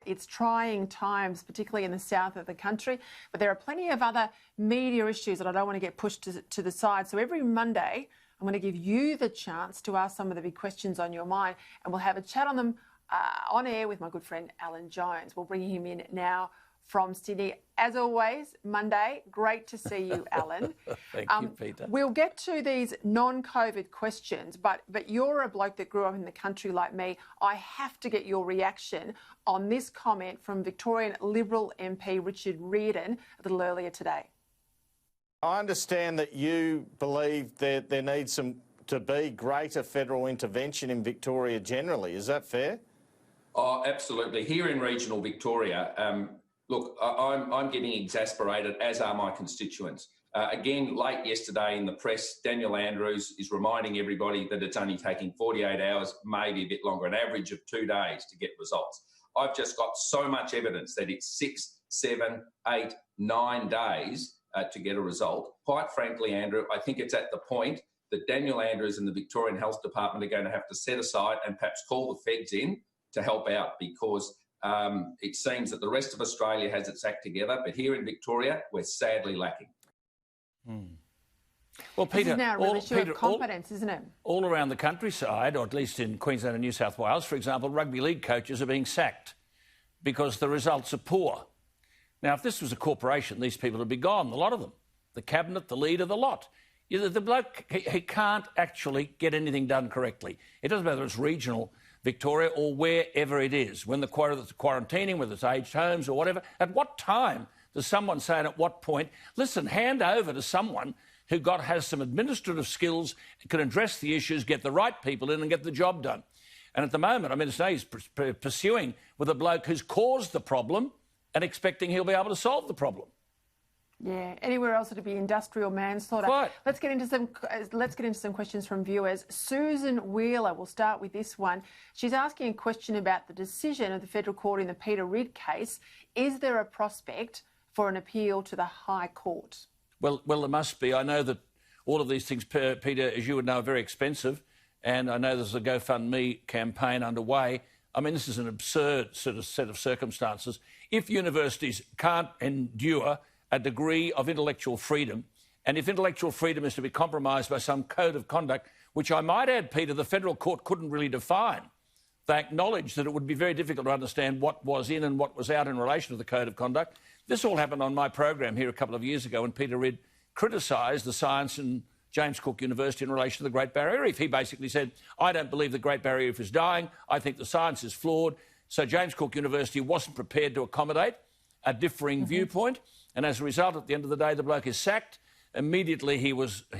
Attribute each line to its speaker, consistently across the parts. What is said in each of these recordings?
Speaker 1: It's trying times, particularly in the south of the country, but there are plenty of other media issues that I don't want to get pushed to the side. So every Monday, I'm going to give you the chance to ask some of the big questions on your mind, and we'll have a chat on them on air with my good friend Alan Jones. We'll bring him in now from Sydney. As always, Monday, great to see you, Alan.
Speaker 2: Thank you, Peter.
Speaker 1: We'll get to these non-COVID questions, but you're a bloke that grew up in the country like me. I have to get your reaction on this comment from Victorian Liberal MP Richard Reardon a little earlier today.
Speaker 3: I understand that you believe that there needs to be greater federal intervention in Victoria generally. Is that fair?
Speaker 4: Oh, absolutely. Here in regional Victoria, look, I'm getting exasperated, as are my constituents. Again, late yesterday in the press, Daniel Andrews is reminding everybody that it's only taking 48 hours, maybe a bit longer, an average of 2 days to get results. I've just got so much evidence that it's 6, 7, 8, 9 days to get a result. Quite frankly, Andrew, I think it's at the point that Daniel Andrews and the Victorian Health Department are going to have to set aside and perhaps call the feds in to help out, because it seems that the rest of Australia has its act together, but here in Victoria, we're sadly lacking.
Speaker 2: Well, Peter,
Speaker 1: this is now a real issue of competence, isn't it?
Speaker 2: All around the countryside, or at least in Queensland and New South Wales, for example, rugby league coaches are being sacked because the results are poor. Now, if this was a corporation, these people would be gone, a lot of them. The cabinet, the leader, the lot. The bloke, he can't actually get anything done correctly. It doesn't matter if it's regional Victoria or wherever it is, when the quarantining, whether it's aged homes or whatever. At what time does someone say, and at what point, listen, hand over to someone who has some administrative skills, can address the issues, get the right people in and get the job done. And at the moment, I mean, to say he's pursuing with a bloke who's caused the problem and expecting he'll be able to solve the problem.
Speaker 1: Yeah, anywhere else it'd be industrial manslaughter.
Speaker 2: Right.
Speaker 1: Let's get into some questions from viewers. Susan Wheeler, we'll start with this one. She's asking a question about the decision of the federal court in the Peter Ridd case. Is there a prospect for an appeal to the High Court?
Speaker 2: Well, there must be. I know that all of these things, Peter, as you would know, are very expensive, and I know there's a GoFundMe campaign underway. I mean, this is an absurd sort of set of circumstances. If universities can't endure a degree of intellectual freedom, and if intellectual freedom is to be compromised by some code of conduct, which I might add, Peter, the federal court couldn't really define. They acknowledged that it would be very difficult to understand what was in and what was out in relation to the code of conduct. This all happened on my program here a couple of years ago when Peter Ridd criticised the science in James Cook University in relation to the Great Barrier Reef. He basically said, I don't believe the Great Barrier Reef is dying. I think the science is flawed. So James Cook University wasn't prepared to accommodate a differing viewpoint. And as a result, at the end of the day, the bloke is sacked. Immediately, he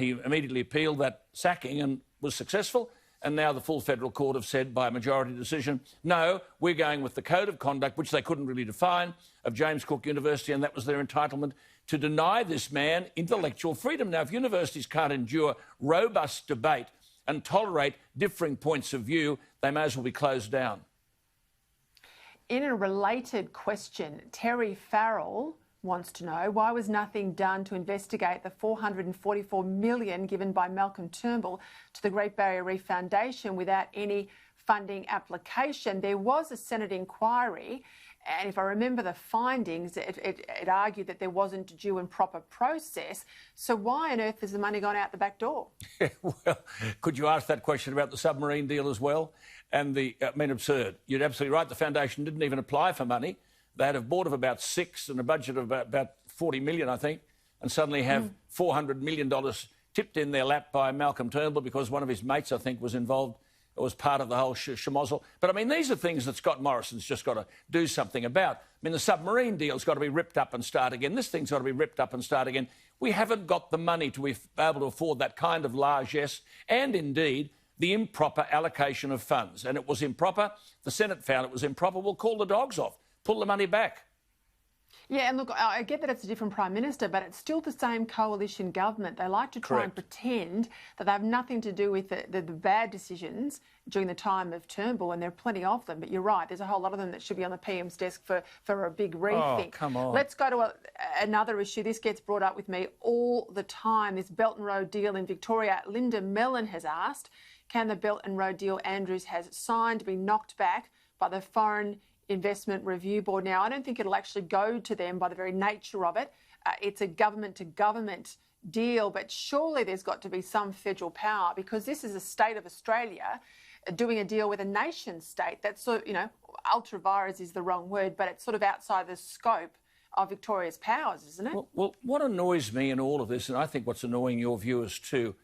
Speaker 2: immediately appealed that sacking and was successful. And now the full federal court have said by a majority decision, no, we're going with the code of conduct, which they couldn't really define, of James Cook University, and that was their entitlement to deny this man intellectual freedom. Now, if universities can't endure robust debate and tolerate differing points of view, they may as well be closed down.
Speaker 1: In a related question, Terry Farrell wants to know, why was nothing done to investigate the $444 million given by Malcolm Turnbull to the Great Barrier Reef Foundation without any funding application? There was a Senate inquiry, and if I remember the findings, it argued that there wasn't due and proper process. So why on earth has the money gone out the back door?
Speaker 2: Well, could you ask that question about the submarine deal as well? And absurd. You're absolutely right. The foundation didn't even apply for money. They had a board of about 6 and a budget of about 40 million, I think, and suddenly have $400 million tipped in their lap by Malcolm Turnbull because one of his mates, I think, was involved, or was part of the whole schmozzle. But, I mean, these are things that Scott Morrison's just got to do something about. I mean, the submarine deal's got to be ripped up and start again. This thing's got to be ripped up and start again. We haven't got the money to be able to afford that kind of largesse and, indeed, the improper allocation of funds. And it was improper. The Senate found it was improper. We'll call the dogs off. Pull the money back.
Speaker 1: Yeah, and look, I get that it's a different Prime Minister, but it's still the same coalition government. They like to try and pretend that they have nothing to do with the bad decisions during the time of Turnbull, and there are plenty of them. But you're right, there's a whole lot of them that should be on the PM's desk for a big rethink.
Speaker 2: Oh, come on.
Speaker 1: Let's go to another issue. This gets brought up with me all the time, this Belt and Road deal in Victoria. Linda Mellon has asked, can the Belt and Road deal Andrews has signed be knocked back by the foreign Investment Review Board. Now, I don't think it'll actually go to them by the very nature of it. It's a government-to-government deal, but surely there's got to be some federal power, because this is a state of Australia doing a deal with a nation state that's sort of, you know, ultra vires is the wrong word, but it's sort of outside the scope of Victoria's powers, isn't it?
Speaker 2: Well, what annoys me in all of this, and I think what's annoying your viewers too,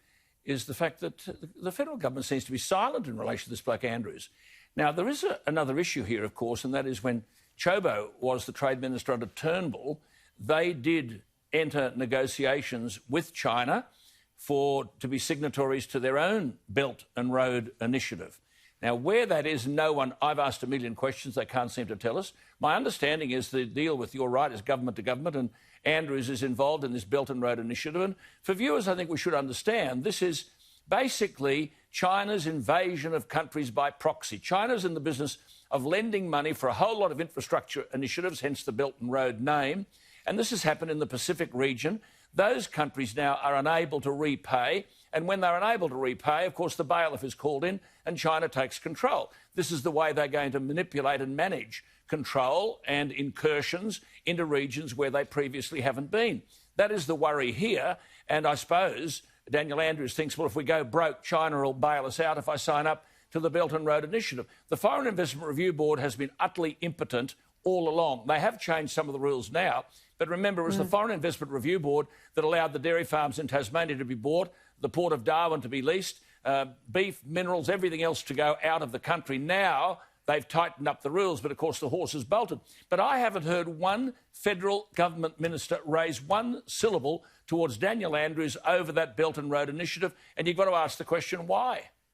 Speaker 2: is the fact that the federal government seems to be silent in relation to this bloke Andrews. Now, there is another issue here, of course, and that is when Chobo was the Trade Minister under Turnbull, they did enter negotiations with China to be signatories to their own Belt and Road Initiative. Now, where that is, I've asked a million questions, they can't seem to tell us. My understanding is the deal with, you're right, is government to government, and Andrews is involved in this Belt and Road Initiative. And for viewers, I think we should understand this is basically China's invasion of countries by proxy. China's in the business of lending money for a whole lot of infrastructure initiatives, hence the Belt and Road name. And this has happened in the Pacific region. Those countries now are unable to repay. And when they're unable to repay, of course, the bailiff is called in and China takes control. This is the way they're going to manipulate and manage control and incursions into regions where they previously haven't been. That is the worry here. And I suppose Daniel Andrews thinks, well, if we go broke, China will bail us out if I sign up to the Belt and Road Initiative. The Foreign Investment Review Board has been utterly impotent all along. They have changed some of the rules now, but remember, it was the Foreign Investment Review Board that allowed the dairy farms in Tasmania to be bought, the Port of Darwin to be leased, beef, minerals, everything else to go out of the country. Now they've tightened up the rules, but of course the horse has bolted. But I haven't heard one federal government minister raise one syllable towards Daniel Andrews over that Belt and Road Initiative, and you've got to ask the question, why?